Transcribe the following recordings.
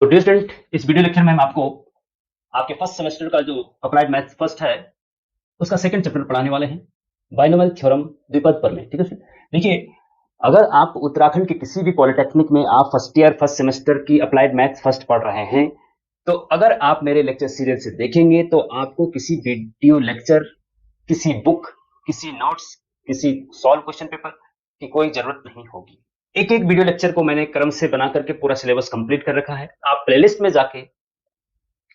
तो dear student, इस video lecture में हम आपको आपके फर्स्ट सेमेस्टर का जो अप्लाइड मैथ्स फर्स्ट है उसका सेकंड चैप्टर पढ़ाने वाले हैं, बाइनोमियल थ्योरम द्विपद प्रमेय। ठीक है स्टूडेंट, देखिए अगर आप उत्तराखंड के किसी भी पॉलिटेक्निक में आप फर्स्ट ईयर फर्स्ट सेमेस्टर की अप्लाइड मैथ्स फर्स्ट पढ़ रहे हैं, तो अगर आप मेरे लेक्चर सीरियल से देखेंगे तो आपको किसी वीडियो लेक्चर, किसी बुक, किसी नोट्स, किसी सॉल्व क्वेश्चन पेपर की कोई जरूरत नहीं होगी। एक एक वीडियो लेक्चर को मैंने क्रम से बना करके पूरा सिलेबस कंप्लीट कर रखा है। आप प्लेलिस्ट में जाके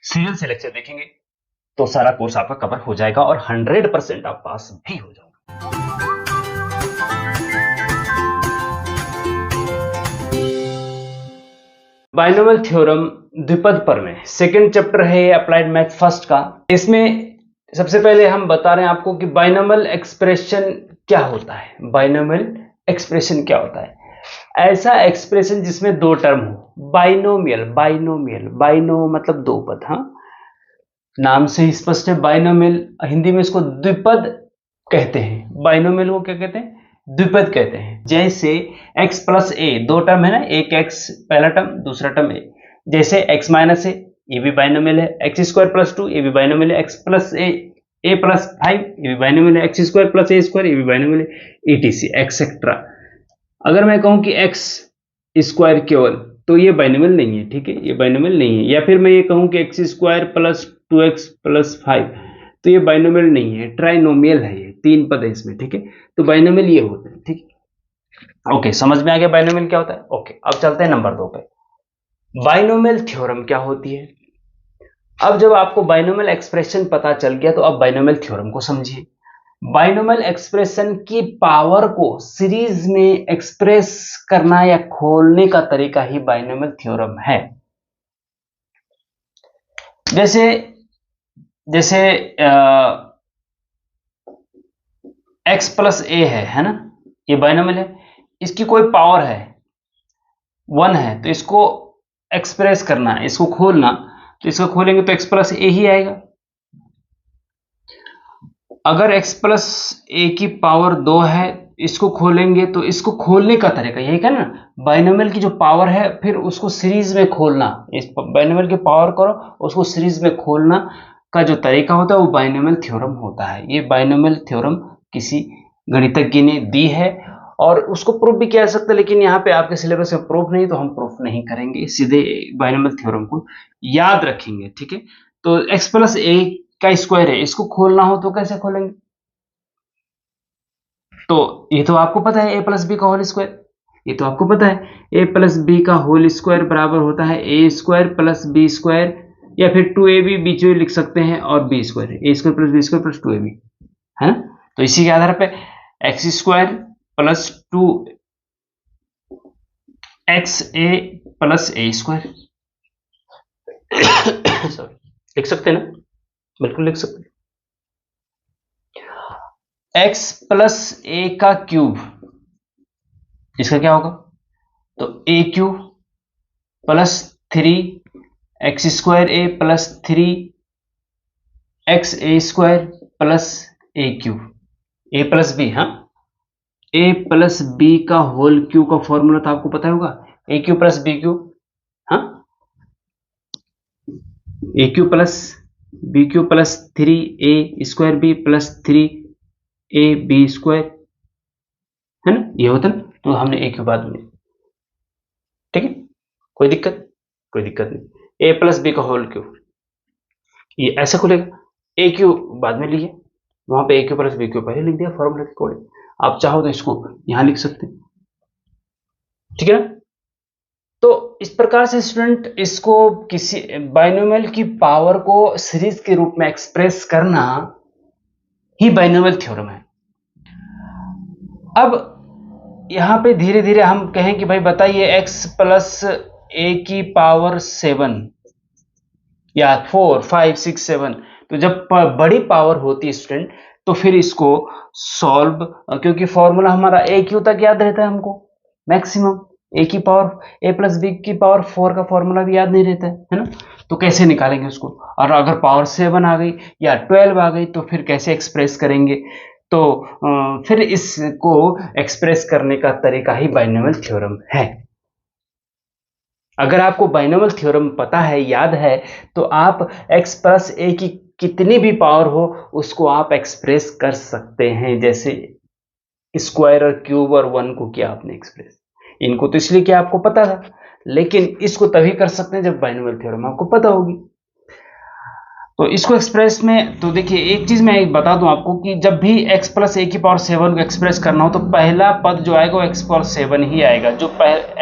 सीरियल से लेक्चर देखेंगे तो सारा कोर्स आपका कवर हो जाएगा और 100% आप पास भी हो जाओगे। बाइनोमियल थ्योरम द्विपद प्रमेय सेकंड चैप्टर है ये अप्लाइड मैथ फर्स्ट का। इसमें सबसे पहले हम बता रहे हैं आपको कि बाइनोमियल एक्सप्रेशन क्या होता है। बाइनोमियल एक्सप्रेशन क्या होता है? ऐसा एक्सप्रेशन जिसमें दो टर्म हो। बाइनोमियल, बाइनोमियल, बाइनो मतलब दो पद। हाँ, नाम से ही स्पष्ट है। बाइनोमियल हिंदी में इसको द्विपद कहते हैं। बाइनोमियल को क्या कहते हैं? द्विपद कहते हैं। जैसे x प्लस ए, दो टर्म है ना, एक x पहला टर्म, दूसरा टर्म a। जैसे x माइनस ए, ये भी बाइनोमियल है। एक्स स्क्वायर प्लस 2, ये भी बाइनोमियल है। x प्लस ए प्लस 5, ये भी बाइनोमियल है। X square plus A square, ये भी बाइनोमियल है। etc etcetera. अगर मैं कहूं कि x स्क्वायर केवल, तो ये बाइनोमियल नहीं है। ठीक है, ये बाइनोमियल नहीं है। या फिर मैं ये कहूं कि x square plus 2x plus 5, तो ये बाइनोमियल नहीं है, ट्राइनोमियल है। ये तीन पद है इसमें। ठीक है, तो बाइनोमियल ये होते हैं। ठीक है, ओके, समझ में आ गया बाइनोमियल क्या होता है। ओके, अब चलते हैं नंबर 2 पे। बाइनोमियल थ्योरम क्या होती है? अब जब आपको बाइनोमियल एक्सप्रेशन पता चल गया तो अब बाइनोमियल थ्योरम को समझिए। बाइनोमियल एक्सप्रेशन की पावर को सीरीज में एक्सप्रेस करना या खोलने का तरीका ही बाइनोमियल थ्योरम है। जैसे जैसे x प्लस ए है ना, ये बाइनोमियल है। इसकी कोई पावर है 1 है, तो इसको एक्सप्रेस करना है, इसको खोलना, तो इसको खोलेंगे तो x प्लस ए ही आएगा। अगर x प्लस ए की पावर 2 है, इसको खोलेंगे तो इसको खोलने का तरीका यही है ना, बाइनोमियल की जो पावर है फिर उसको सीरीज में खोलना। इस बाइनोमियल की पावर करो, उसको सीरीज में खोलना का जो तरीका होता है वो बाइनोमियल थ्योरम होता है। ये बाइनोमियल थ्योरम किसी गणितज्ञ ने दी है और उसको प्रूफ भी किया जा सकता है, लेकिन यहाँ पे आपके सिलेबस में प्रूफ नहीं, तो हम प्रूफ नहीं करेंगे, सीधे बाइनोमियल थ्योरम को याद रखेंगे। ठीक है, तो x प्लस ए का स्क्वायर है, इसको खोलना हो तो कैसे खोलेंगे? तो ये तो आपको पता है, a प्लस बी का होल स्क्वायर, ये तो आपको पता है। a प्लस बी का होल स्क्वायर बराबर होता है a square plus B square, या फिर 2ab बीच में लिख सकते हैं, और b square, a square plus B square plus 2ab है ना। तो इसी के आधार पे X square plus 2 X A plus A square sorry, लिख सकते हैं ना, बिल्कुल लिख सकते हैं। x प्लस ए का क्यूब, इसका क्या होगा? तो a cube plus 3 x square a plus 3 x a square plus a cube, a plus b. हाँ, ए प्लस बी का होल क्यूब का फॉर्मूला तो आपको पता होगा, a cube plus b cube. हाँ, a cube plus b cube plus 3 a square b plus 3 a b square, है ना, ये होता है। तो हमने ए क्यूब बाद में, ठीक है, कोई दिक्कत? कोई दिक्कत नहीं। ए प्लस बी का होल क्यूब, ये ऐसा खुलेगा। ए क्यूब बाद में लिए, वहां पे ए क्यूब प्लस बी क्यूब पहले लिख दिया फॉर्मूला के अकॉर्डिंग। आप चाहो तो इसको यहां लिख सकते हैं, ठीक है ना। तो इस प्रकार से स्टूडेंट इसको किसी बाइनोमियल की पावर को सीरीज के रूप में एक्सप्रेस करना ही बाइनोमियल थ्योरम है। अब यहां पे धीरे धीरे हम कहें कि भाई बताइए x प्लस ए की पावर 7 या 4 5 6 7, तो जब बड़ी पावर होती है स्टूडेंट तो फिर इसको सॉल्व, क्योंकि फॉर्मूला हमारा ए क्यू तक याद रहता है हमको मैक्सिमम, ए की पावर ए प्लस बी की पावर 4 का फॉर्मूला भी याद नहीं रहता है ना। तो कैसे निकालेंगे उसको? और अगर पावर 7 आ गई या 12 आ गई तो फिर कैसे एक्सप्रेस करेंगे? तो फिर इसको एक्सप्रेस करने का तरीका ही बाइनोमियल थ्योरम है। अगर आपको बाइनोमियल थ्योरम पता है, याद है, तो आप x प्लस ए की कितनी भी पावर हो उसको आप एक्सप्रेस कर सकते हैं। जैसे स्क्वायर और क्यूब और वन को किया आपने एक्सप्रेस, इनको तो इसलिए कि आपको पता था, लेकिन इसको तभी कर सकते हैं जब बाइनोमियल थ्योरम आपको पता होगी। तो इसको एक्सप्रेस में, तो देखिए एक चीज मैं एक बता दूं आपको कि जब भी x प्लस ए की पावर 7 को एक्सप्रेस करना हो तो पहला पद जो आएगा वो x पावर 7 ही आएगा। जो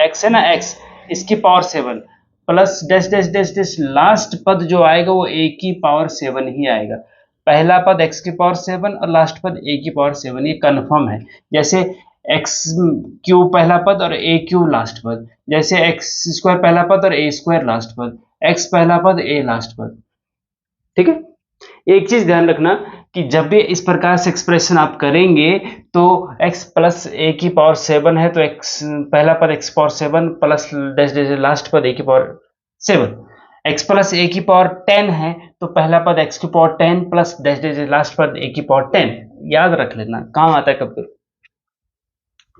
x है ना, x इसकी power 7 plus dash dash dash dash last पद जो आएगा वो a की पावर 7 ही आएगा। पहला पद x की पावर 7 और लास्ट पद a की पावर 7, ये कंफर्म है। जैसे एक्स क्यूब पहला पद और ए क्यूब लास्ट पद, जैसे एक्स स्क्वायर पहला पद और ए स्क्वायर लास्ट पद, एक्स पहला पद ए लास्ट पद। ठीक है, एक चीज ध्यान रखना कि जब भी इस प्रकार से एक्सप्रेशन आप करेंगे तो x प्लस ए की पावर 7 है तो x पहला पद x power 7 plus dash dash last पद a की पावर 7, x प्लस ए की पावर 10 है तो पहला पद x की power 10 plus dash dash last पद a की पावर 10। याद रख लेना, काम आता है कब।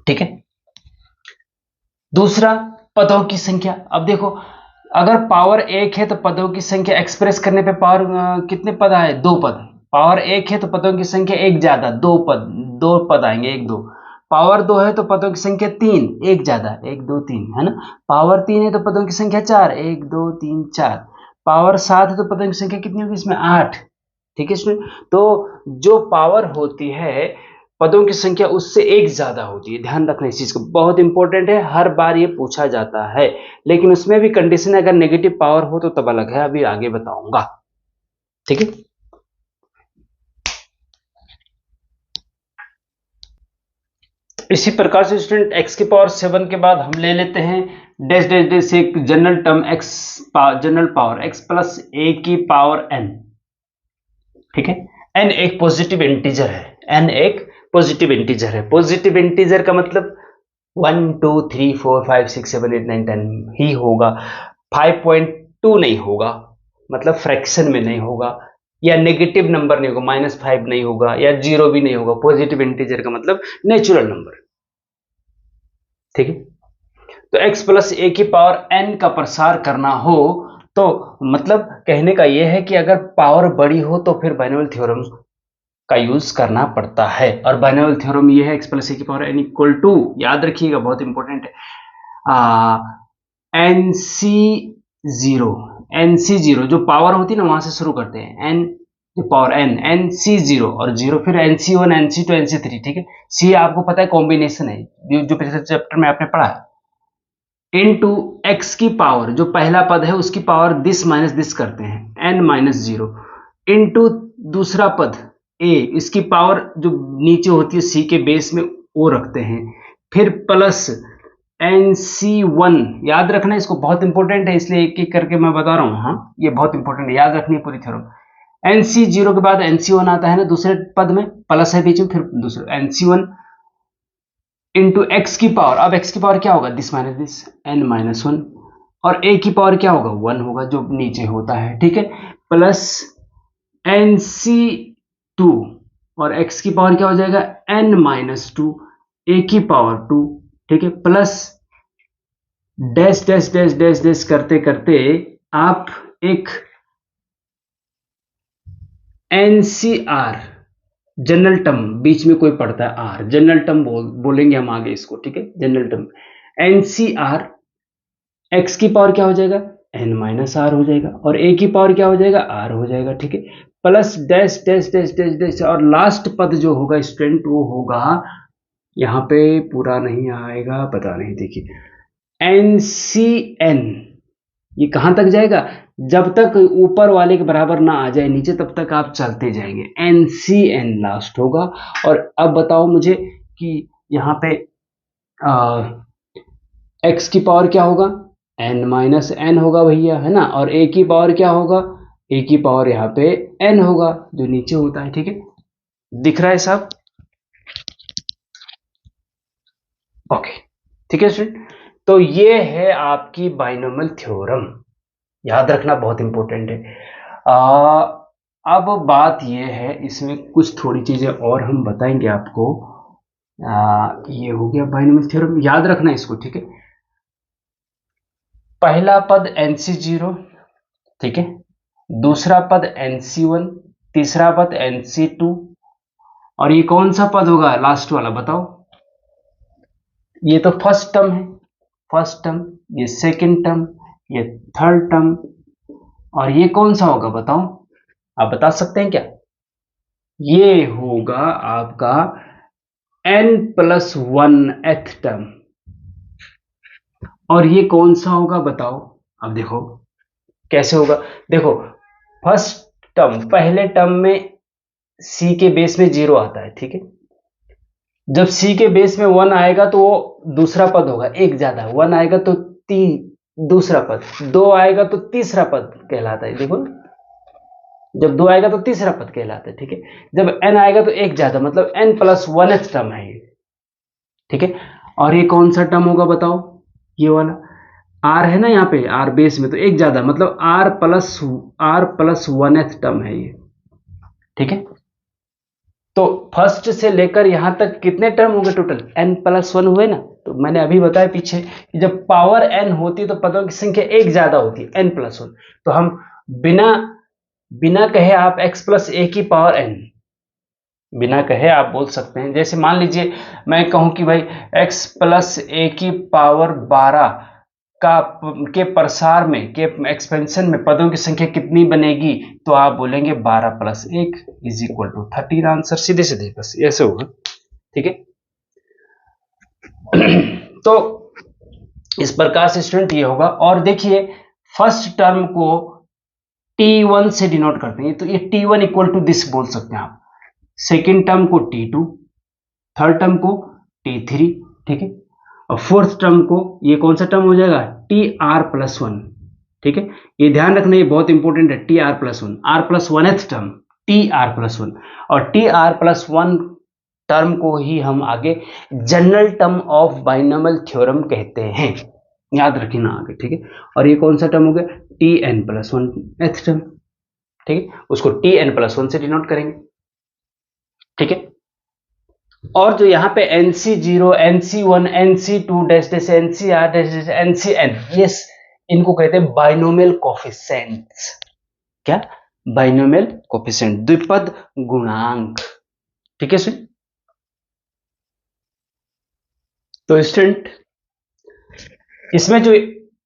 ठीक है, दूसरा पदों की संख्या। अब देखो अगर पावर एक है तो पदों की संख्या एक्सप्रेस करने पे पावर कितने पद आए, दो पद। पावर एक है तो पदों की संख्या एक ज्यादा, दो पद आएंगे, एक दो। पावर दो है तो पदों की संख्या तीन, एक ज्यादा, एक दो तीन, है ना। पावर तीन है तो पदों की संख्या चार, एक दो तीन चार। पावर सात है तो पदों की संख्या कितनी होगी इसमें, आठ। ठीक है स्टूडेंट, तो जो पावर होती है पदों की संख्या उससे एक ज्यादा होती है। ध्यान रखना इस चीज को, बहुत इंपॉर्टेंट है, हर बार ये पूछा जाता है। लेकिन उसमें भी कंडीशन अगर नेगेटिव पावर हो तो तब अलग है, अभी आगे बताऊंगा। ठीक है, इसी प्रकार से स्टूडेंट x की पावर 7 के बाद हम ले लेते हैं डैश डैश डैश एक general term x general power x plus a की पावर n। ठीक है, n एक पॉजिटिव इंटीजर है, n एक पॉजिटिव इंटीजर है। पॉजिटिव इंटीजर का मतलब 1 2 3 4 5 6 7 8 9 10 ही होगा, 5.2 नहीं होगा, मतलब फ्रैक्शन में नहीं होगा, या नेगेटिव नंबर नहीं होगा, -5 नहीं होगा, या जीरो भी नहीं होगा। पॉजिटिव इंटीजर का मतलब नेचुरल नंबर। ठीक है, तो x प्लस ए की पावर n का प्रसार करना हो तो मतलब कहने का यह है कि अगर पावर बड़ी हो तो फिर बाइनोमियल थ्योरम का यूज करना पड़ता है। और बाइनोमियल थ्योरम ये है x प्लस ए की पावर n इक्वल टू, याद रखिएगा बहुत इंपॉर्टेंट है, NC0 जो पावर होती है ना वहां से शुरू करते हैं, n जो पावर n, NC0 और 0 फिर NC1 NC2 NC3। ठीक है, C आपको पता है कॉम्बिनेशन है, जो पिछले चैप्टर में आपने पढ़ा है। इनटू x की पावर जो पहला पद है उसकी पावर दिस माइनस दिस करते हैं, n माइनस 0 इनटू दूसरा पद a, इसकी पावर जो नीचे होती है c के बेस में वो रखते हैं, फिर प्लस NC1। याद रखना इसको, बहुत इंपॉर्टेंट है इसलिए एक एक करके मैं बता रहा हूं। हाँ, ये बहुत इंपॉर्टेंट है, याद रखनी है पूरी थ्योरम। NC0 के बाद NC1 आता है ना दूसरे पद में, प्लस है बीच में, फिर दूसरे NC1 इंटू एक्स की पावर। अब एक्स की पावर क्या होगा, this minus this, n minus 1, और a की पावर क्या होगा, 1 होगा जो नीचे होता है। ठीक है, प्लस NC2 और x की पावर क्या हो जाएगा, n माइनस 2, a की पावर 2। ठीक है, plus dash dash dash dash dash करते करते आप एक NCR जनरल टर्म, बीच में कोई पड़ता है R, जनरल टर्म बोलेंगे हम आगे इसको। ठीक है, जनरल टर्म NCR, x की पावर क्या हो जाएगा, n माइनस आर हो जाएगा, और a की पावर क्या हो जाएगा, r हो जाएगा। ठीक है, plus dash dash dash dash dash, और लास्ट पद जो होगा स्टूडेंट वो होगा, यहाँ पे पूरा नहीं आएगा, पता नहीं, देखिए NCN। ये कहां तक जाएगा, जब तक ऊपर वाले के बराबर ना आ जाए नीचे तब तक आप चलते जाएंगे, NCN लास्ट होगा। और अब बताओ मुझे कि यहाँ पे x की पावर क्या होगा, n माइनस n होगा भैया, है ना, और a की पावर क्या होगा, a की पावर यहाँ पे n होगा जो नीचे होता है। ठीक है, दिख रहा है साहब, ओके। ठीक है स्टूडेंट, तो ये है आपकी बाइनोमियल थ्योरम, याद रखना बहुत इंपॉर्टेंट है। अब बात ये है, इसमें कुछ थोड़ी चीजें और हम बताएंगे आपको। ये हो गया बाइनोमियल थ्योरम, याद रखना इसको। ठीक है, पहला पद NC0, ठीक है, दूसरा पद NC1, तीसरा पद NC2, और ये कौन सा पद होगा लास्ट वाला बताओ? ये तो फर्स्ट टर्म है, फर्स्ट टर्म, ये सेकंड टर्म, ये थर्ड टर्म, और ये कौन सा होगा बताओ? आप बता सकते हैं क्या? ये होगा आपका n+1th टर्म। और ये कौन सा होगा बताओ? अब देखो कैसे होगा। देखो फर्स्ट टर्म, पहले टर्म में c के बेस में 0 आता है, ठीक है। जब c के बेस में 1 आएगा तो वो दूसरा पद होगा, एक ज्यादा, 1 आएगा तो दूसरा पद, 2 आएगा तो तीसरा पद कहलाता है। देखो जब 2 आएगा तो तीसरा पद कहलाता है, ठीक है। जब n आएगा तो एक ज्यादा, मतलब n+1th टर्म है ये, ठीक है। और ये कौन सा टर्म होगा बताओ? ये वाला r है ना, यहाँ पे r बेस में, तो एक ज्यादा, मतलब r+1th टर्म है ये, ठीक है। तो फर्स्ट से लेकर यहां तक कितने टर्म हो गए टोटल? n+1 हुए ना। तो मैंने अभी बताया पीछे कि जब पावर n होती है तो पदों की संख्या एक ज्यादा होती है, n+1। तो हम बिना कहे आप x+a⁴n, बिना कहे आप बोल सकते हैं। जैसे मान लीजिए मैं कहूं कि भाई x+a⁴ के प्रसार में, के एक्सपेंशन में पदों की संख्या कितनी बनेगी? तो आप बोलेंगे 12+1 = 13। आंसर सीधे सीधे बस ऐसे होगा, ठीक है। तो इस प्रकार से स्टूडेंट ये होगा। और देखिए फर्स्ट टर्म को T1 से डिनोट करते हैं, तो ये T1 = दिस बोल सकते हैं आप। सेकेंड टर्म को T2, थर्ड टर्म को T3, ठीक है। और फोर्थ टर्म को ये कौन सा टर्म हो जाएगा? TR+1, ठीक है। ये ध्यान रखना, ये बहुत इंपॉर्टेंट है, TR+1, r+1th टर्म TR+1। और TR+1 टर्म को ही हम आगे general term of binomial theorem कहते हैं, याद रखना आगे, ठीक है। और ये कौन सा टर्म हो गया? TN+1th टर्म, ठीक है। उसको TN+1 से डिनोट करेंगे, ठीक है। और जो यहाँ पे NC0, NC1, NC2 NCR NCN, ये इनको कहते हैं बाइनोमियल कोफिशिएंट्स। क्या? बाइनोमियल कोफिशिएंट, द्विपद गुणांक, ठीक है सर। तो स्टूडेंट इसमें जो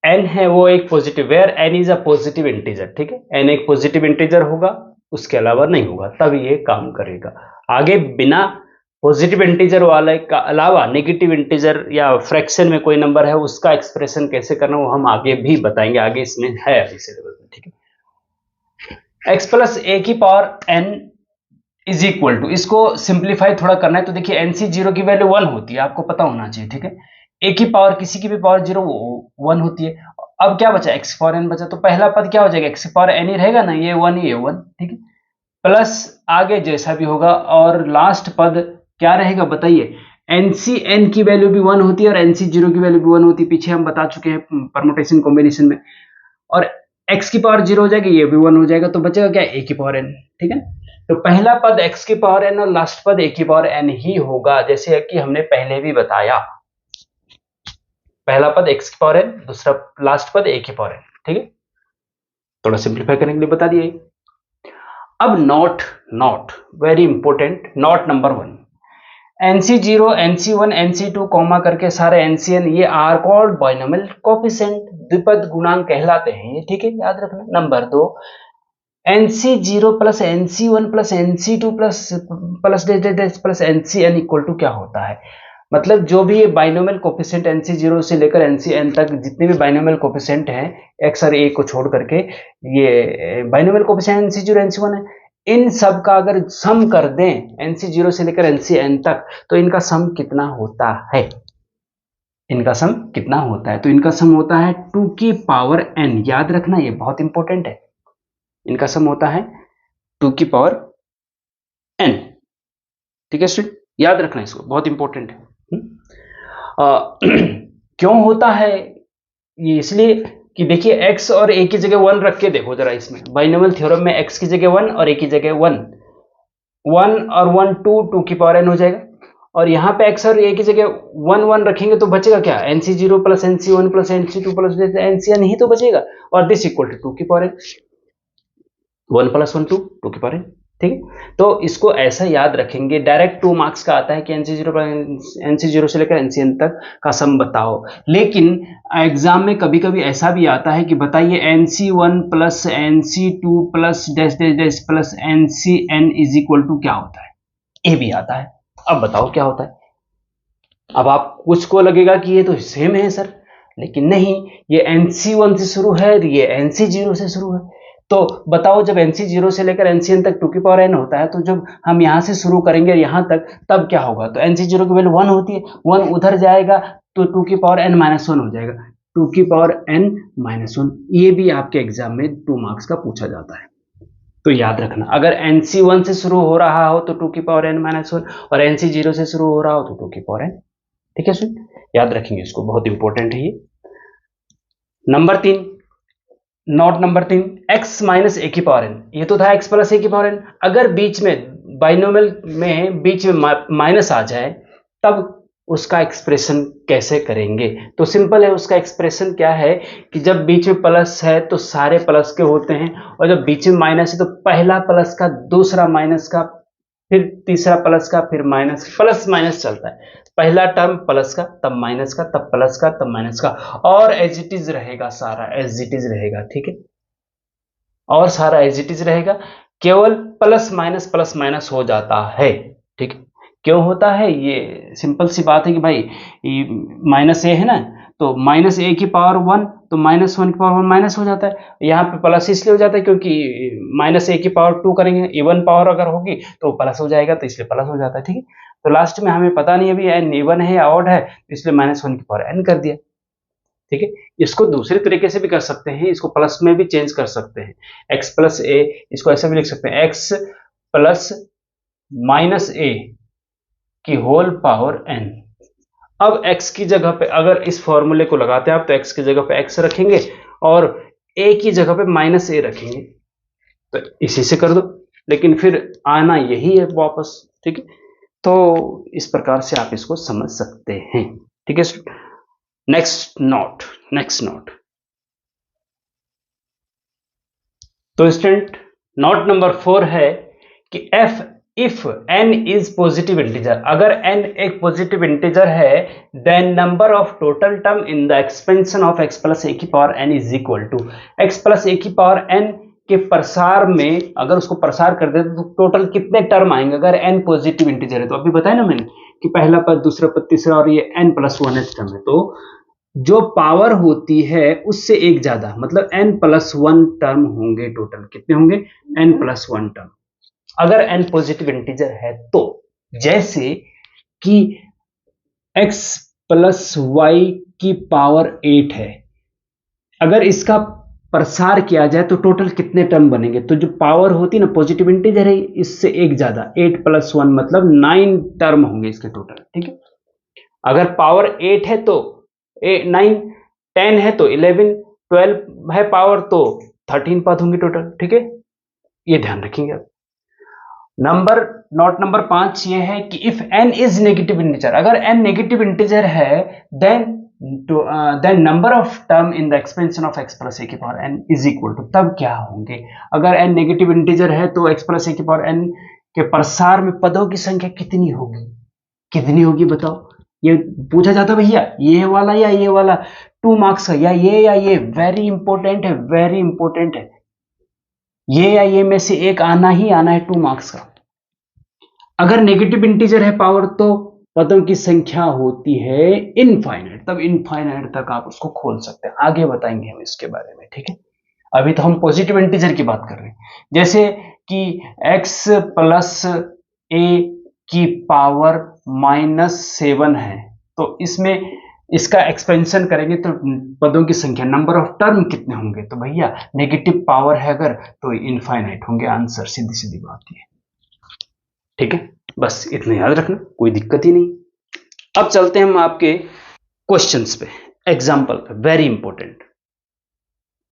n है वो एक positive, where n is a positive integer, ठीक है। n एक पॉजिटिव इंटीजर होगा, उसके अलावा नहीं होगा, तब ये काम करेगा। आगे बिना पॉजिटिव इंटीजर वाले का अलावा नेगेटिव इंटीजर या फ्रैक्शन में कोई नंबर है उसका एक्सप्रेशन कैसे करना वो हम आगे भी बताएंगे, आगे इसमें है अभी सिलेबस में, ठीक है। x+a⁴n = इसको सिंप्लीफाई थोड़ा करना है। तो देखिए NC0 की वैल्यू 1 होती है, आपको पता होना चाहिए, ठीक है। a की पावर, किसी की भी पावर 0 1 होती है। अब क्या बचा? x⁴n बचा, तो पहला पद क्या हो जाएगा? x⁴n ही रहेगा ना, ये 1 ही है, 1, ठीक है। प्लस आगे जैसा भी होगा, और लास्ट पद क्या रहेगा बताइए? NCN की वैल्यू भी 1 होती है और NC0 की वैल्यू भी 1 होती है, पीछे हम बता चुके हैं परमुटेशन कॉम्बिनेशन में। और x की पावर 0 हो जाएगी, ये भी 1 हो जाएगा, तो बचेगा क्या? a⁴n, ठीक है। तो पहला पद x⁴n और लास्ट पद a⁴n ही होगा, जैसे कि हमने पहले भी बताया। पहला पद x⁴n, दूसरा लास्ट पद a⁴n, ठीक है। थोड़ा सिंप्लीफाई करने के लिए बता दिए। अब not very important, not number 1, NC0, NC1, NC2 comma करके सारे NCN, ये आर कॉल्ड बाइनोमियल कोफिशिएंट, द्विपद गुणांक कहलाते हैं, ठीक है, याद रखना। Number 2, NC0 + NC1 + NC2 + NCN = क्या होता है? मतलब जो भी ये बाइनोमियल कोफिशिएंट NC0 से लेकर NCN तक जितने भी बाइनोमियल कोफिशिएंट हैं, x और a को छोड़ करके, ये बाइनोमियल कोफिशिएंट NC0, NC1 है, इन सब का अगर सम कर दें NC0 से लेकर NCN तक, तो इनका सम कितना होता है? इनका सम कितना होता है? तो इनका सम होता है 2 की पावर n, याद रखना, ये बहुत इंपॉर्टेंट है। इनका सम होता है 2 की पावर n, ठीक है स्टूडेंट, याद रखना इसको, बहुत इंपॉर्टेंट है। क्यों होता है ये? इसलिए कि देखिए x और a की जगह 1 रख के देखो जरा, इसमें बाइनोमियल थ्योरम में x की जगह 1 और a की जगह 1 और 1 2 की पावर n हो जाएगा, और यहाँ पे x और a की जगह 1 1 रखेंगे तो बचेगा क्या, nc0 plus nc1 plus nc2 plus ncn ही तो बचेगा, और दिस इक्वल टू 2 की पावर n, 1 प्लस 1 2 की पावर n। ठीक है, तो इसको ऐसा याद रखेंगे। डायरेक्ट 2 मार्क्स का आता है कि NC0 से लेकर NCN तक का सम बताओ। लेकिन एग्जाम में कभी कभी ऐसा भी आता है कि बताइए NC1 plus NC2 plus dash dash dash plus NCN is equal to क्या होता है, ये भी आता है। अब बताओ क्या होता है। अब आप कुछ को लगेगा कि ये तो सेम है सर, लेकिन नहीं, ये NC1 से शुरू है, ये NC0 से शुरू है। तो बताओ जब NC0 से लेकर NCN तक 2 की पावर n होता है, तो जब हम यहां से शुरू करेंगे यहां तक, तब क्या होगा, तो NC0 की वैल्यू 1 होती है, 1 उधर जाएगा तो 2 की पावर n माइनस 1 हो जाएगा, 2 की पावर n माइनस 1। ये भी आपके एग्जाम में 2 मार्क्स का पूछा जाता है। तो याद रखना, अगर NC1 से शुरू हो रहा हो तो 2 की पावर n माइनस 1, और NC0 से शुरू हो रहा हो तो 2 की पावर n। ठीक है सुन, याद रखेंगे इसको, बहुत इंपॉर्टेंट है ये। Number 3, note number 3, x minus a की पावर n, ये तो था x प्लस ए की पावर n। अगर बीच में बाइनोमियल में बीच में माइनस आ जाए तब उसका एक्सप्रेशन कैसे करेंगे, तो सिंपल है, उसका एक्सप्रेशन क्या है कि जब बीच में प्लस है तो सारे प्लस के होते हैं, और जब बीच में माइनस है तो पहला प्लस का, दूसरा माइनस का, फिर तीसरा प्लस का, फिर माइनस, प्लस माइनस चलता है। पहला टर्म प्लस का, तब माइनस का, तब प्लस का, तब माइनस का, और एज इट इज रहेगा, सारा एज इट इज रहेगा। ठीक है, और सारा एज इट इज रहेगा, केवल प्लस माइनस हो जाता है। ठीक है, क्यों होता है, ये सिंपल सी बात है कि भाई माइनस ए है ना, तो माइनस ए की पावर 1, तो माइनस 1 की पावर 1 माइनस हो जाता है। यहाँ पे प्लस इसलिए हो जाता है क्योंकि माइनस ए की पावर 2 करेंगे, इवन पावर अगर होगी तो प्लस हो जाएगा, तो इसलिए प्लस हो जाता है। ठीक है, तो लास्ट में हमें पता नहीं अभी एन इवन है या ऑड है, तो इसलिए माइनस 1 की पावर एन कर दिया। ठीक है, इसको दूसरे तरीके से भी कर सकते हैं, इसको प्लस में भी चेंज कर सकते हैं, x प्लस ए, इसको ऐसा भी लिख सकते हैं, x प्लस माइनस ए की होल पावर n। अब x की जगह पे अगर इस फॉर्मूले को लगाते हैं आप, तो x की जगह पे x रखेंगे और a की जगह पे माइनस ए रखेंगे, तो इसी से कर दो, लेकिन फिर आना यही है वापस। ठीक है, तो इस प्रकार से आप इसको समझ सकते हैं। ठीक है, नेक्स्ट नोट, तो स्टूडेंट नोट नंबर 4 है कि if n is positive integer, अगर n एक पॉजिटिव इंटीजर है, then number of total term in the expansion of x plus a की power n is equal to x plus a की power n के प्रसार में, अगर उसको प्रसार कर दे तो टोटल कितने टर्म आएंगे अगर n पॉजिटिव इंटीजर है। तो अभी बताया ना मैंने कि पहला पद, दूसरा पद, तीसरा, और ये n प्लस 1 टर्म है, तो जो पावर होती है उससे एक ज्यादा, मतलब n प्लस 1 टर्म होंगे, टोटल कितने होंगे, n प्लस 1 टर्म, अगर n पॉजिटिव इंटीजर है तो। जैसे कि x प्लस वाई की पावर 8 है, अगर इसका प्रसार किया जाए तो टोटल कितने टर्म बनेंगे, तो जो पावर होती है ना, पॉजिटिव इंटीजर है, इससे एक ज्यादा, 8 प्लस 1 मतलब 9 टर्म होंगे इसके टोटल। ठीक है, अगर पावर 8 है तो 9, 10 है तो 11, 12 है पावर तो 13 पद होंगे टोटल। ठीक है, ये ध्यान रखेंगे आप। नोट नंबर 5 ये है कि if n is negative integer, अगर n नेगेटिव इंटीजर है, then number of term in the expansion of x plus a की power n is equal to, तब क्या होंगे, अगर n नेगेटिव इंटीजर है तो x प्लस ए की पावर n के प्रसार में पदों की संख्या कितनी होगी बताओ। ये पूछा जाता भैया ये वाला या ये वाला, 2 मार्क्स का, या ये, वेरी इंपॉर्टेंट है, वेरी इंपॉर्टेंट है, ये या ये में से एक आना ही आना है, 2 मार्क्स का। अगर नेगेटिव इंटीजर है पावर, तो पदों की संख्या होती है इनफाइनाइट, तब इनफाइनाइट तक आप उसको खोल सकते हैं, आगे बताएंगे हम इसके बारे में। ठीक है, अभी तो हम पॉजिटिव इंटीजर की बात कर रहे हैं, जैसे कि x प्लस ए की पावर -7 है, तो इसमें इसका एक्सपेंशन करेंगे तो पदों की संख्या, नंबर ऑफ टर्म कितने होंगे, तो भैया नेगेटिव पावर है अगर तो इनफाइनाइट होंगे, आंसर सीधी सीधी बात है। ठीक है, बस इतना याद रखना, कोई दिक्कत ही नहीं। अब चलते हैं हम आपके क्वेश्चंस पे, एग्जाम्पल पे, वेरी इंपॉर्टेंट।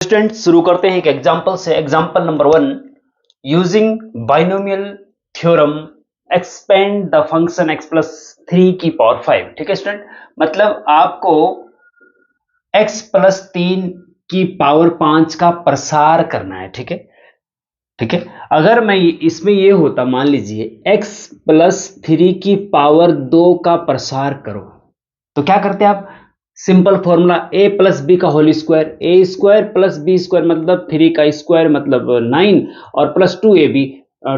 स्टूडेंट शुरू करते हैं एक एग्जाम्पल से। Example number 1, using binomial theorem expand the function x plus 3 की पावर 5। ठीक है स्टूडेंट, मतलब आपको x प्लस 3 की पावर 5 का प्रसार करना है। ठीक है, ठीक है। अगर मैं इसमें ये होता, मान लीजिए x प्लस 3 की पावर 2 का प्रसार करो, तो क्या करते आप? Simple formula a plus B का whole square, A square plus B square मतलब 3 का स्क्वायर मतलब 9, और plus 2ab,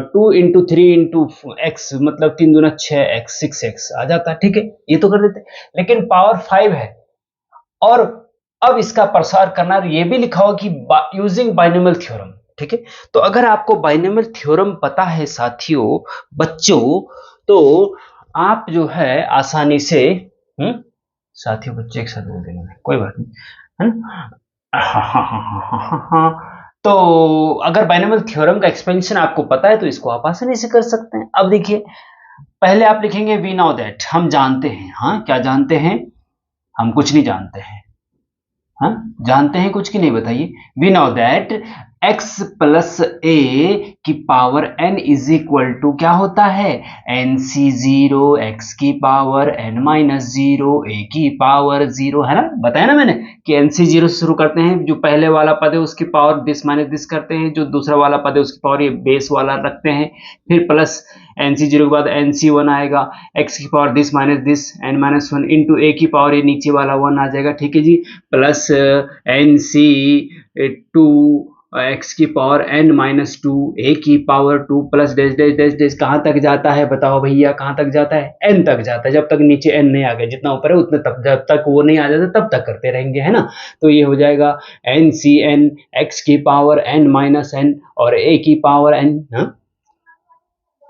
2 into 3 into x मतलब 3 दूना 6x, 6x आ जाता है। ठीक है, ये तो कर देते, लेकिन पावर 5 है और अब इसका प्रसार करना, ये भी लिखा हुआ कि यूजिंग बाइनोमियल थ्योरम। ठीक है, तो अगर आपको बाइनोमियल थ्योरम पता है साथियों, बच्चों, तो आप जो है आसानी से साथियों बच्चे एक साथ बोल देंगे, कोई बात नहीं, है ना? तो अगर बाइनोमियल थ्योरम का एक्सपेंशन आपको पता है तो इसको आप आसानी से कर सकते हैं। अब देखिए, पहले आप लिखेंगे वी नो दैट, हम जानते हैं। हाँ, क्या जानते हैं? हम कुछ नहीं जानते हैं। हाँ, जानते हैं कुछ की नहीं, बताइए। We know that x plus a की power n is equal to क्या होता है? एन सी जीरो, एक्स की power n minus zero, a की पावर जीरो, है ना? बताया ना मैंने कि एन सी जीरो से शुरू करते हैं, जो पहले वाला पद है उसकी पावर दिस माइनस दिस करते हैं, जो दूसरा वाला पद है उसकी पावर ये बेस वाला रखते हैं, फिर प्लस एन सी जीरो के बाद एन सी वन आएगा, एक्स की power this minus this, n minus one into a की पावर ये नीचे वाला वन आ जाएगा। ठीक है जी, plus n C two, x की power n minus two, a की power 2 plus dash dash dash dash, कहाँ तक जाता है बताओ भैया? कहाँ तक जाता है? n तक जाता है, जब तक नीचे n नहीं आ गया, जितना ऊपर है उतने तक, जब तक वो नहीं आ जाता तब तक करते रहेंगे, है ना? तो ये हो जाएगा एन सी एन, एक्स की पावर n माइनस एन और ए की पावर n।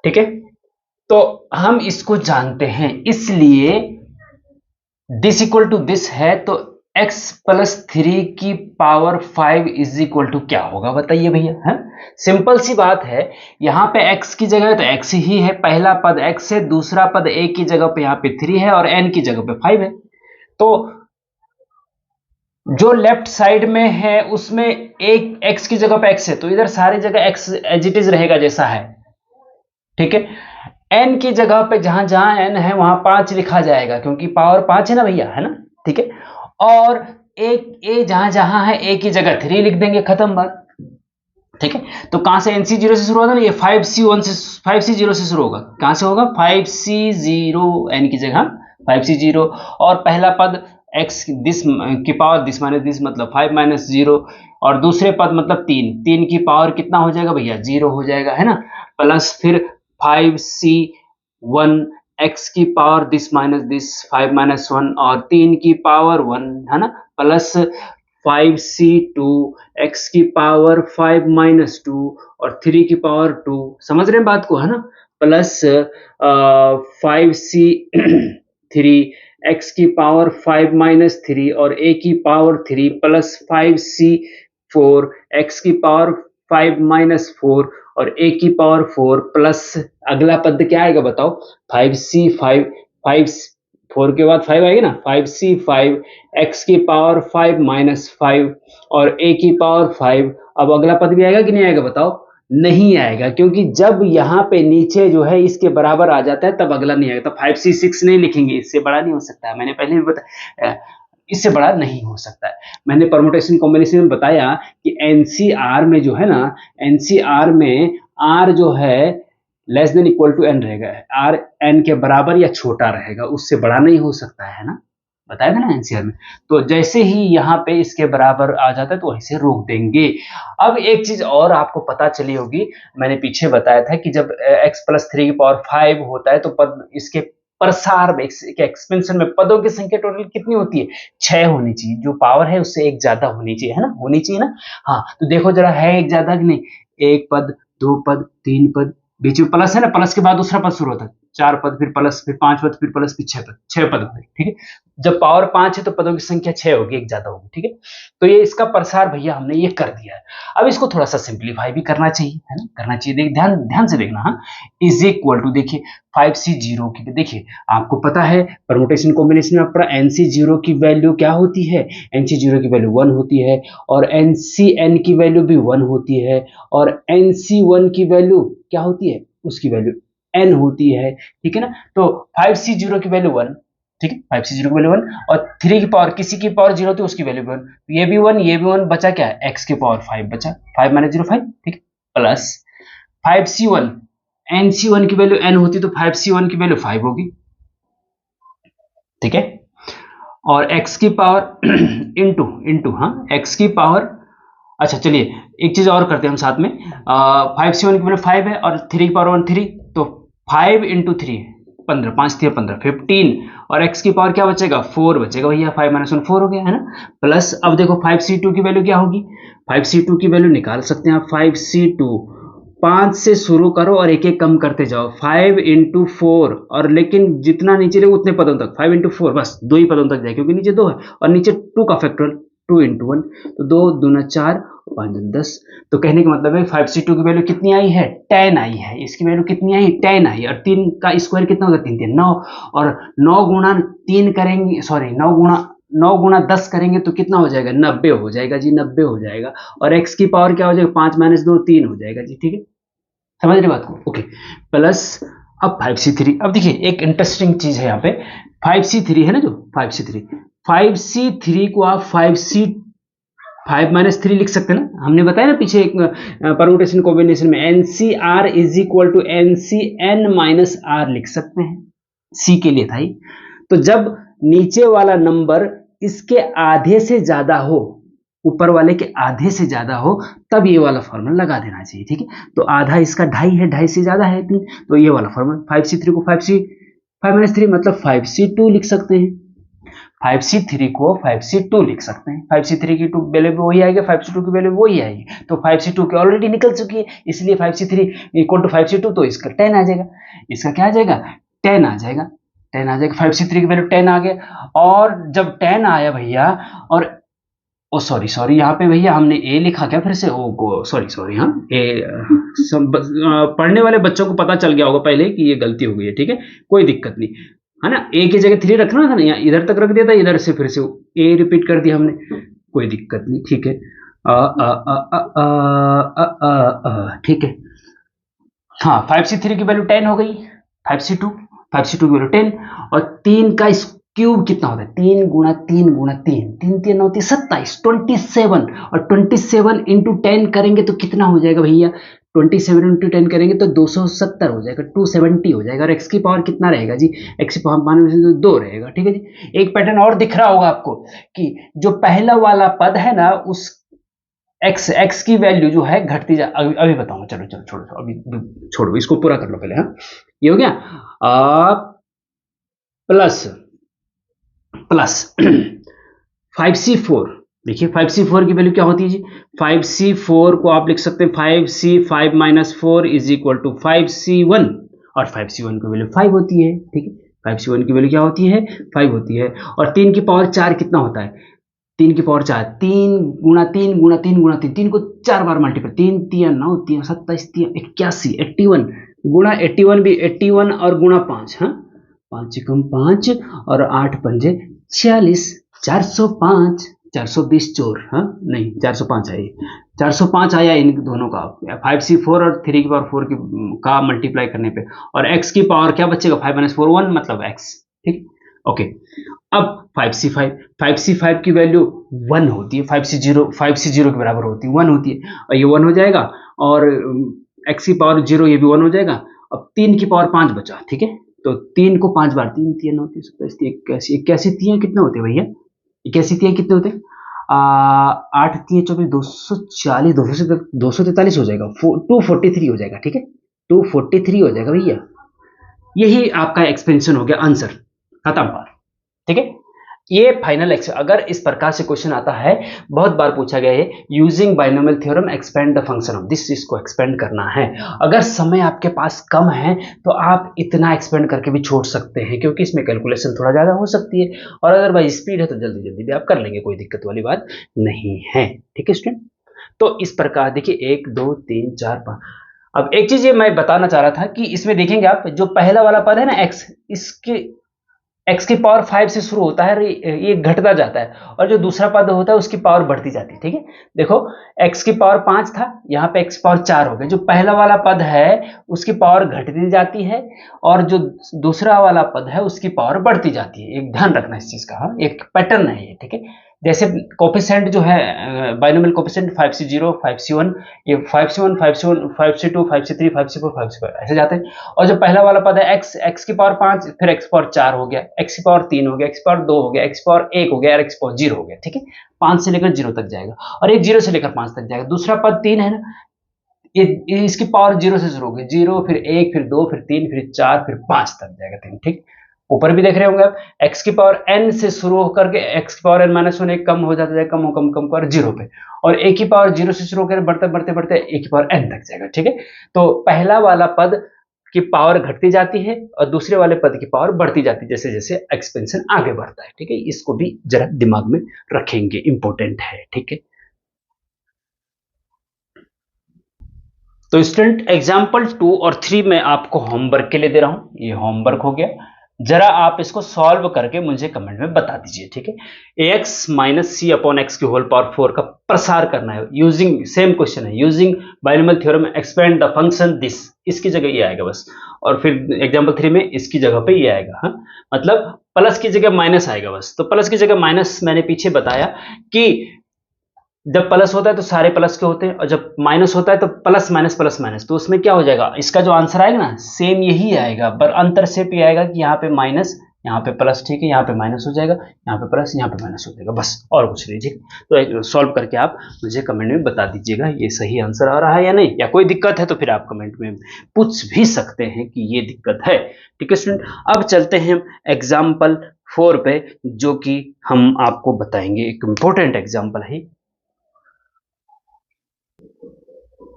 ठीक है, तो हम इसको जानते हैं, इसलिए दिस इक्वल टू दिस है, तो x प्लस 3 की पावर 5 इज इक्वल टू क्या होगा बताइए भैया? है सिंपल सी बात है, यहां पे x की जगह तो x ही है, पहला पद x है, दूसरा पद a की जगह पे यहां पे 3 है और n की जगह पे 5 है, तो जो लेफ्ट साइड में है उसमें एक x की जगह पे x है, तो इधर सारी जगह x एज इट इज रहेगा जैसा है। ठीक है, n की जगह पे जहां जहां n है वहां 5 लिखा जाएगा, क्योंकि पावर 5 है ना भैया, है ना? ठीक है, और एक ए जहां जहां है ए की जगह 3 लिख देंगे, खत्म बात। ठीक है, तो कहां से एनसी जीरो से शुरू होगा ना, ये 5C1 से 5C0 से शुरू होगा, कहां से होगा? 5C0, n की जगह 5C0, और पहला पद x दिस की पावर दिस माइनस दिस मतलब 5 माइनस जीरो, और दूसरे पद मतलब 3, 3 की पावर कितना हो जाएगा भैया? 0 हो जाएगा, है ना? प्लस फिर 5C1, x की power this minus this 5 minus 1 और 3 की पावर 1, है ना? प्लस 5C2, x की पावर 5 माइनस 2 और 3 की पावर 2, समझ रहे हैं बात को, है ना? प्लस 5C3, x की पावर 5 माइनस 3 और a की पावर 3 प्लस 5C4, x की पावर 5 माइनस 4 और a की पावर 4 प्लस अगला पद क्या आएगा बताओ? 5C5, 5 4 के बाद 5 आएगी ना, 5C5, x की पावर 5 माइनस 5 और a की पावर 5। अब अगला पद भी आएगा कि नहीं आएगा बताओ? नहीं आएगा, क्योंकि जब यहाँ पे नीचे जो है इसके बराबर आ जाता है तब अगला नहीं आएगा, तो 5C6 नहीं लिखेंगे, इससे बड़ा नहीं हो सकता है, मैंने पहले भी बताया, इससे बड़ा नहीं हो सकता है। मैंने परमुटेशन कॉम्बिनेशन में बताया कि एनसीआर में जो है ना, एनसीआर में आर जो है less than equal to N रहेगा, आर एन के बराबर या छोटा रहेगा, उससे बड़ा नहीं हो सकता है ना, बताया था ना एनसीआर में। तो जैसे ही यहाँ पे इसके बराबर आ जाता है तो वहीं से रोक देंगे। अब एक चीज और आपको पता चली होगी, मैंने पीछे बताया था कि जब x प्लस 3 की पावर 5 होता है तो पद इसके प्रसार में, एक्सपेंशन में पदों की संख्या टोटल कितनी होती है? 6 होनी चाहिए, जो पावर है उससे एक ज्यादा होनी चाहिए, है ना? होनी चाहिए ना? हाँ, तो देखो जरा है एक ज्यादा कि नहीं? एक पद, दो पद, तीन पद, बीच में प्लस है ना, प्लस के बाद दूसरा पद शुरू होता है, 4 पद, फिर प्लस, फिर 5 पद, फिर प्लस, फिर 6 पद, 6 पद हो गए। ठीक है, जब पावर 5 है तो पदों की संख्या 6 होगी, एक ज्यादा होगी। ठीक है, तो ये इसका प्रसार भैया हमने ये कर दिया है। अब इसको थोड़ा सा सिंप्लीफाई भी करना चाहिए, है ना? करना चाहिए, देख ध्यान ध्यान से देखना। हाँ, इज इक्वल टू, देखिए 5C0 की, देखिए आपको पता है परमुटेशन कॉम्बिनेशन में अपना NC0 की वैल्यू क्या होती है? NC0 की वैल्यू 1 होती है और NCN की वैल्यू भी 1 होती है और NC1 की वैल्यू क्या होती है? उसकी वैल्यू n होती है, ठीक है ना। तो 5c0 की वैल्यू 1, ठीक है, 5c0 की वैल्यू 1 और 3 की पावर किसी की पावर 0 होती है उसकी वैल्यू 1, तो ये भी 1 ये भी 1, बचा क्या है x की पावर 5 बचा, 5 माइनस 0 5, ठीक है, प्लस 5c1 nc1 की वैल्यू n होती तो 5c1 की वैल्यू 5 होगी, ठीक है, और x की पावर इंटू इंटू हाँ x की पावर, अच्छा चलिए एक चीज और करते हैं हम साथ में, 5c1 की वैल्यू 5 है और 3 की पावर 1 3, तो 5 इंटू 3 15, 5 3 15 15, और x की पावर क्या बचेगा 4 बचेगा भैया, 5 माइनस 1 4 हो गया है ना। प्लस अब देखो 5c2 की वैल्यू क्या होगी, 5c2 की वैल्यू निकाल सकते हैं आप, 5c2 5 से शुरू करो और एक एक कम करते जाओ, 5 इंटू 4, और लेकिन जितना नीचे ले उतने पदों तक, 5 इंटू 4 बस 2 ही पदों तक जाए क्योंकि नीचे 2 है, और नीचे 2 का फैक्टोरियल 2 इंटू 1, तो 2 दूना 4 5 दूना 10, तो कहने का मतलब है 5c2 की वैल्यू कितनी आई है 10 आई है, इसकी वैल्यू कितनी आई 10 आई, और 3 का स्क्वायर कितना होगा 3 3 9, और 9 गुणा 3 करेंगे, सॉरी 9 गुणा 10 करेंगे तो कितना हो जाएगा 90 हो जाएगा जी, 90 हो जाएगा, और x की पावर क्या हो जाएगा 5 माइनस 2 3 हो जाएगा जी, ठीक है, समझ रहे बात को, ओके। प्लस अब 5c3, अब देखिए एक इंटरेस्टिंग चीज है यहाँ पे, 5c3 है ना, जो 5c3 को आप 5 माइनस 3 लिख सकते हैं ना, हमने बताया ना पीछे एक परम्यूटेशन कॉम्बिनेशन में NCR is equal to NCN minus R लिख सकते हैं, C के लिए था ही, तो जब नीचे वाला नंबर इसके आधे से ज्यादा हो, ऊपर वाले के आधे से ज्यादा हो, तब ये वाला फॉर्मूला लगा देना चाहिए, ठीक है, तो आधा इसका 2.5 है, 2.5 से ज्यादा है 3, तो ये वाला फॉर्मूला 5c3 को 5 माइनस 3 मतलब 5c2 लिख सकते हैं, 5c3 को 5c2 लिख सकते हैं, 5c3 की वैल्यू वही आएगी, 5c2 की वैल्यू वही आएगी, तो 5c2 की ऑलरेडी निकल चुकी है, इसलिए 5c3 इक्वल टू 5c2, तो इसका 10 आ जाएगा, इसका क्या आ जाएगा 10 आ जाएगा, 10 आ जाएगा, 5c3 की वैल्यू 10 आ गया, और जब 10 आया भैया, और ओ सॉरी यहाँ पे भैया हमने ए लिखा क्या फिर से, ओ सॉरी हाँ ए, पढ़ने वाले बच्चों को पता चल गया होगा पहले कि ये गलती हो गई है, ठीक है, कोई दिक्कत नहीं है ना, ए की जगह 3 रखना था ना, यहाँ इधर तक रख दिया था, इधर से फिर से ए रिपीट कर दिया हमने, कोई दिक्कत नहीं, ठीक है, ठीक है, हाँ 5c3 की वैल्यू 10 हो गई, 5c2 की वैल्यू 10, और 3 का क्यूब कितना होता है 3 गुणा 3 गुणा 3 3 3 होती है 27, 27, और 27 इंटू 10 करेंगे तो कितना हो जाएगा भैया, 27 इंटू 10 करेंगे तो 270 हो जाएगा, 270 हो जाएगा, और x की पावर कितना रहेगा जी, x की पावर मान लीजिए 2 रहेगा, ठीक है जी। एक पैटर्न और दिख रहा होगा आपको कि जो पहला वाला पद है ना, उस x की वैल्यू जो है घटती जा, अभी बताऊंगा, चलो छोड़ो अभी, छोड़ो इसको पूरा कर लो पहले, हाँ ये हो गया, प्लस 5c4, देखिए 5c4 की वैल्यू क्या होती है जी, 5c4 को आप लिख सकते हैं 5c5 minus 4 is equal to 5c1, और 5c1 की वैल्यू 5 होती है, ठीक है, 5c1 की वैल्यू क्या होती है 5 होती है, और 3 की पावर 4 कितना होता है, 3 की पावर 4, 3 गुणा 3 गुणा 3 गुणा 3, 3 को 4 बार मल्टीप्लाई, 3 3 9 3 27 3 81 81 गुणा 81 भी 81, और गुणा 5, हाँ 5 कम 5 और 8 पंजे 46, 405, 420 चोर, हाँ नहीं 405 है, 405 आया इन दोनों का, 5c4 और 3 की पावर 4 का मल्टीप्लाई करने पे, और x की पावर क्या बचेगा 5 माइनस 4 1 मतलब x, ठीक, ओके। अब 5c5 की वैल्यू 1 होती है, 5c0 के बराबर होती है 1 होती है, और ये 1 हो जाएगा, और x की पावर 0 ये भी 1 हो जाएगा, अब 3 की पावर 5 बचा, ठीक है, तो 3 को 5 बार 3 3 9 3 27 81 3 कितने होते हैं भैया, 81 3 कितने होते हैं, 8 3 24 240 243 हो जाएगा, 243 हो जाएगा, ठीक है, 243 हो जाएगा भैया, यही आपका एक्सपेंशन हो गया, आंसर खत्म बात, ठीक है। ये फाइनल अगर इस प्रकार से क्वेश्चन आता है, बहुत बार पूछा गया है, using binomial theorem expand the function of this, इसको एक्सपेंड करना है, अगर समय आपके पास कम है तो आप इतना एक्सपेंड करके भी छोड़ सकते हैं, क्योंकि इसमें कैलकुलेशन थोड़ा ज्यादा हो सकती है, और अगर भाई स्पीड है तो जल्दी जल्दी भी आप कर लेंगे, कोई दिक्कत वाली बात नहीं है, ठीक है स्टूडेंट। तो इस प्रकार देखिए 1 2 3 4 5, अब एक चीज ये मैं बताना चाह रहा था कि इसमें देखेंगे आप, जो पहला वाला पद है ना x, इसके x की पावर 5 से शुरू होता है, ये घटता जाता है, और जो दूसरा पद होता है उसकी पावर बढ़ती जाती है। ठीक है, देखो x की पावर 5 था, यहाँ पे x पावर 4 हो गया। जो पहला वाला पद है उसकी पावर घटती जाती है, और जो दूसरा वाला पद है उसकी पावर बढ़ती जाती है। एक ध्यान रखना इस चीज का, हाँ, एक पैटर्न है ये। ठीक है, जैसे कोफिशिएंट जो है बाइनोमियल कोफिशिएंट 5c0 5c1, ये 5c1 5c1 5c2 5c3 5c4 5c5 ऐसे जाते हैं। और जो पहला वाला पद है x की पावर 5, फिर x पावर 4 हो गया, x की पावर 3 हो गया, x पावर 2 हो गया, x पावर 1 हो गया और x पावर 0 हो गया। ठीक है, 5 से लेकर 0 तक जाएगा, और एक 0 से लेकर 5 तक जाएगा। दूसरा पद 3 है ना, ये इसकी पावर 0 से शुरू होगी, 0 फिर 1 फिर 2 फिर 3 फिर 4 फिर 5 तक जाएगा 3। ठीक, ऊपर भी देख रहे होंगे आप, x की पावर n से शुरू होकर के x की पावर n माइनस 1 एक कम हो जाता है, कम कर 0 पे, और a की पावर 0 से शुरू होकर बढ़ते बढ़ते बढ़ते a की पावर n तक जाएगा। ठीक है, तो पहला वाला पद की पावर घटती जाती है और दूसरे वाले पद की पावर बढ़ती जाती है जैसे जैसे एक्सपेंशन आगे बढ़ता है। ठीक है, इसको भी जरा दिमाग में रखेंगे, इंपॉर्टेंट है। ठीक है, तो स्टूडेंट एग्जाम्पल 2 और 3 मैं आपको होमवर्क के लिए दे रहा हूं, ये होमवर्क हो गया, जरा आप इसको सॉल्व करके मुझे कमेंट में बता दीजिए। ठीक है, ax माइनस सी अपॉन एक्स की होल पावर 4 का प्रसार करना है यूजिंग, सेम क्वेश्चन है, using binomial theorem expand the function this, इसकी जगह ये आएगा बस, और फिर एग्जाम्पल 3 में इसकी जगह पे ये आएगा। हाँ, मतलब प्लस की जगह माइनस आएगा बस, तो प्लस की जगह माइनस मैंने पीछे बताया कि जब प्लस होता है तो सारे प्लस के होते हैं, और जब माइनस होता है तो प्लस माइनस प्लस माइनस, तो उसमें क्या हो जाएगा, इसका जो आंसर आएगा ना सेम यही आएगा, पर अंतर सिर्फ ये आएगा कि यहाँ पे माइनस यहाँ पे प्लस। ठीक है, यहाँ पे माइनस हो जाएगा, यहाँ पे प्लस यहाँ पे माइनस हो जाएगा, बस और कुछ नहीं। ठीक, तो सॉल्व करके आप मुझे कमेंट में बता दीजिएगा ये सही आंसर आ रहा है या नहीं, या कोई दिक्कत है तो फिर आप कमेंट में पूछ भी सकते हैं कि ये दिक्कत है। ठीक है स्टूडेंट, अब चलते हैं एग्जाम्पल 4 पे, जो कि हम आपको बताएंगे, एक इंपॉर्टेंट एग्जाम्पल है।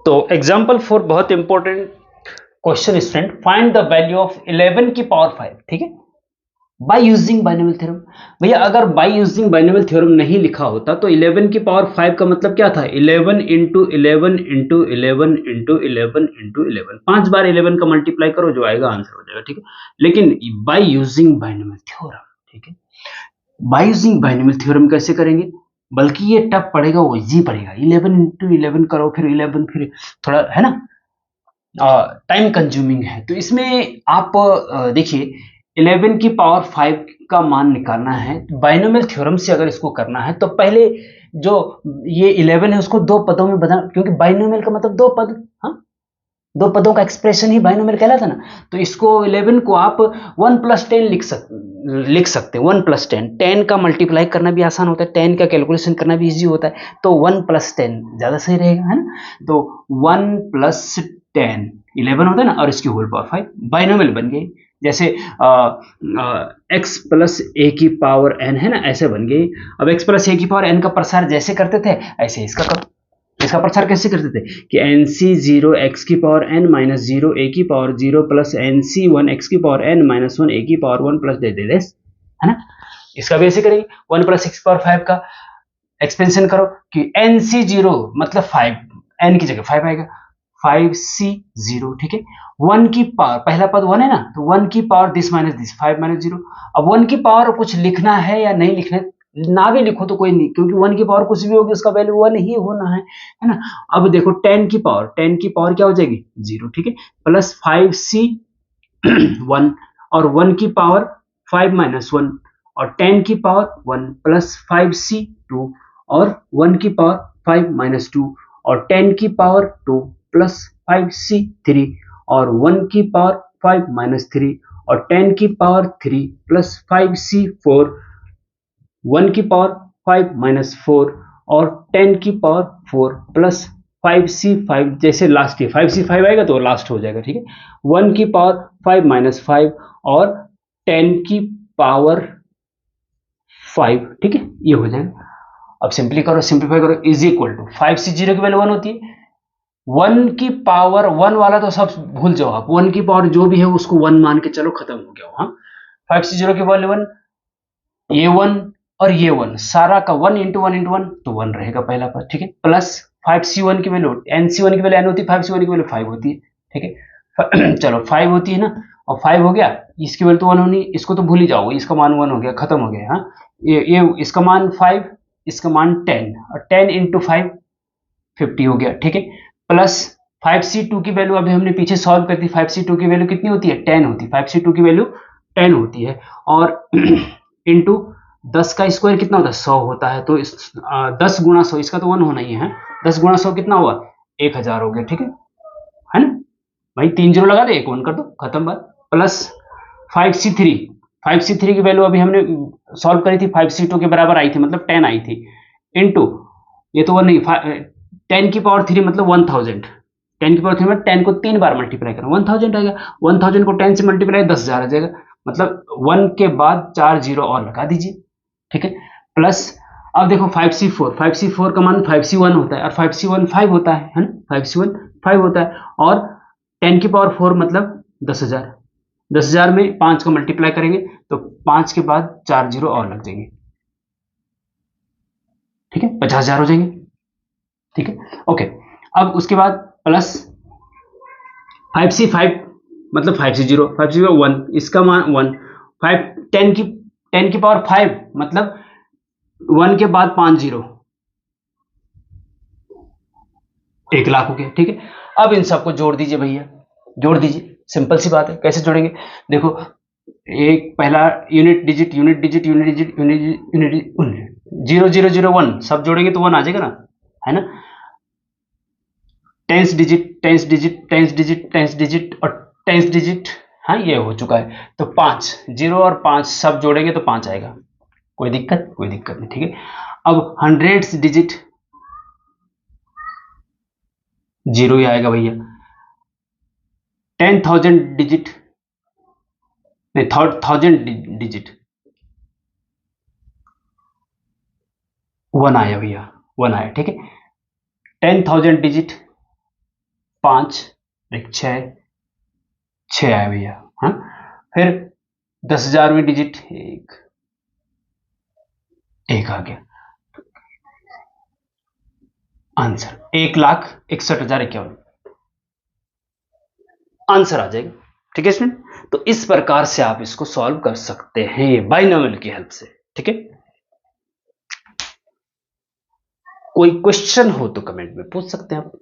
तो एग्जाम्पल 4 बहुत important question student, find the value of 11 की पावर 5। ठीक है, बाय यूजिंग बाइनोमियल थ्योरम। भैया अगर बाय यूजिंग बाइनोमियल थ्योरम नहीं लिखा होता तो 11 की पावर 5 का मतलब क्या था, 11 इंटू 11 इंटू 11 इंटू 11 इंटू 11, 5 बार 11 का मल्टीप्लाई करो, जो आएगा आंसर हो जाएगा। ठीक है, लेकिन बाय यूजिंग बाइनोमियल थ्योरम, ठीक है, बाय यूजिंग बाइनोमियल थ्योरम कैसे करेंगे, बल्कि ये टफ पड़ेगा, वो इजी पड़ेगा, 11 इंटू 11 करो, फिर 11, फिर थोड़ा है ना टाइम कंज्यूमिंग है। तो इसमें आप देखिए 11 की पावर 5 का मान निकालना है बाइनोमियल थ्योरम से, अगर इसको करना है तो पहले जो ये 11 है उसको दो पदों में बदलना, क्योंकि बाइनोमियल का मतलब दो पद, हाँ, दो पदों का एक्सप्रेशन ही बाइनोमियल कहलाता ना। तो इसको 11 को आप 1 + 10 लिख सकते हैं, 1 + 10, 10 का मल्टीप्लाई करना भी आसान होता है, 10 का कैलकुलेशन करना भी इजी होता है, तो 1 + 10 ज्यादा सही रहेगा, है ना। तो 1 + 10 11 होता है ना, और इसकी होल पावर 5 बाइनोमियल बन गई। जैसे x + a की पावर n है ना, ऐसे बन गई। अब x + a की पावर n का प्रसार जैसे करते थे ऐसे इसका प्रसार कैसे करते थे कि nc0 x की पावर n - 0 a की पावर 0 प्लस nc1 x की पावर n - 1 a की पावर 1 प्लस दे है ना। इसका भी ऐसे करेंगे, 1 + x की पावर 5 का एक्सपेंशन करो कि nc0 मतलब 5, n की जगह 5 आएगा, 5c0। ठीक है, 1 की पावर, पहला पद 1 है ना, तो 1 की पावर दिस माइनस दिस, 5 - 0। अब 1 की पावर कुछ लिखना है या नहीं लिखना है, ना भी लिखो तो कोई नहीं, क्योंकि 1 की पावर कुछ भी होगी उसका वैल्यू 1 ही होना है ना। अब देखो 10 की पावर क्या हो जाएगी 0। ठीक है, प्लस 5c1, और 1 की पावर 5 - 1, और 10 की पावर 1 प्लस 5c2, और 1 की पावर 5 - 2, और 10 की पावर 2 प्लस 5c3, और 1 की पावर 5 - 3, और 10 की पावर 3 प्लस 5c4, 1 की पावर 5 - 4, और 10 की पावर 4 प्लस 5c5, जैसे लास्ट ही 5c5 आएगा तो लास्ट हो जाएगा। ठीक है, 1 की पावर 5 - 5 और 10 की पावर 5। ठीक है, ये हो जाएगा। अब सिंप्लीफाई करो, इज इक्वल टू 5c0 की वैल्यू 1 होती है, 1 की पावर 1 वाला तो सब भूल जाओ आप, 1 की पावर जो भी है उसको 1 मान के चलो, खत्म हो गया। हाँ, 5c0 की वैल्यू 1, ये 1 और ये 1, सारा का 1 × 1 × 1 तो 1 रहेगा पहला पद। ठीक है, प्लस 5c1 की वैल्यू, nc1 की वैल्यू n होती है, 5c1 की वैल्यू 5 होती है। ठीक है, चलो 5 होती है ना, और 5 हो गया इसकी वैल्यू तो 1 होनी, इसको तो भूल ही जाओ, इसका मान 1 हो गया, खत्म हो गया। हाँ, ये इसका मान 5, इसका मान 10, और 10 इंटू 5 50 हो गया, ठीक है। प्लस 5c2 की वैल्यू अभी हमने पीछे सॉल्व कर दी, 5c2 की वैल्यू कितनी होती है, 10 होती है, 5c2 की वैल्यू 10 होती है, और इंटू 10 का स्क्वायर कितना होता है, 100 होता है, तो 10 गुणा 100, इसका तो 1 होना ही है, 10 गुणा 100 कितना हुआ, 1000 हो गया, ठीक है ना भाई, 3 जीरो लगा दे, 1 1 कर दो, खत्म बात। प्लस 5c3 की वैल्यू अभी हमने सॉल्व करी थी, 5c2 के बराबर आई थी, मतलब 10 आई थी, इंटू ये तो 1 नहीं, 10 की पावर 3 मतलब 1000, 10 की पावर 3 में 10 को 3 बार मल्टीप्लाई करना, 1000 आएगा, 1000 को 10 से मल्टीप्लाई 10,000 आ जाएगा, मतलब 1 के बाद 4 जीरो और लगा दीजिए, ठीक है। प्लस अब देखो 5c4 का मान 5c1 होता है, और 5c1 5 होता है ना, 5c1 5 होता है, और 10 की पावर 4 मतलब 10,000, 10,000 में 5 का मल्टीप्लाई करेंगे तो 5 के बाद 4 जीरो और लग जाएंगे, ठीक है, 50,000 हो जाएंगे, ठीक है, ओके। अब उसके बाद प्लस 5c5 मतलब 5c0 1, इसका मान 1, 10 की पावर 5 मतलब 1 के बाद 5 जीरो, 1 लाख हो गया, ठीक है। अब इन सबको जोड़ दीजिए भैया, जोड़ दीजिए, सिंपल सी बात है, कैसे जोड़ेंगे, देखो एक पहला यूनिट डिजिट 0 0 0 1 सब जोड़ेंगे तो 1 आ जाएगा ना, है ना, टेंस डिजिट और टेंस डिजिट, हाँ ये हो चुका है, तो 5 0 और 5 सब जोड़ेंगे तो 5 आएगा, कोई दिक्कत नहीं, ठीक है। अब हंड्रेड्स डिजिट 0 ही आएगा भैया, 10,000 डिजिट नहीं, 1000 डिजिट 1 आया भैया, 1 आया, ठीक है। 10,000 डिजिट 5 एक 6 आया भैया, हाँ। फिर 10,000वीं डिजिट 1 आ गया, आंसर 1,61,51 आंसर आ जाएगा, ठीक है स्टूडेंट। तो इस प्रकार से आप इसको सॉल्व कर सकते हैं बाइनोमियल की हेल्प से, ठीक है। कोई क्वेश्चन हो तो कमेंट में पूछ सकते हैं आप।